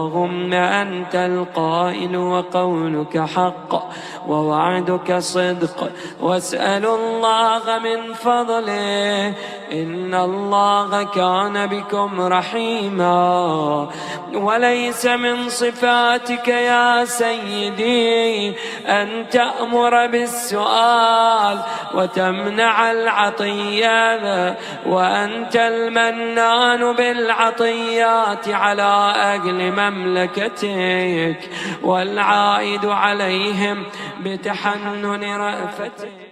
اللهم أنت القائل وقولك حق ووعدك صدق، واسأل الله من فضله إن الله كان بكم رحيما. وليس من صفاتك يا سيدي أن تأمر بالسؤال وتمنع العطية، وأنت المنان بالعطيات على أهل مملكتك والعائد عليهم بتحنن رأفتك.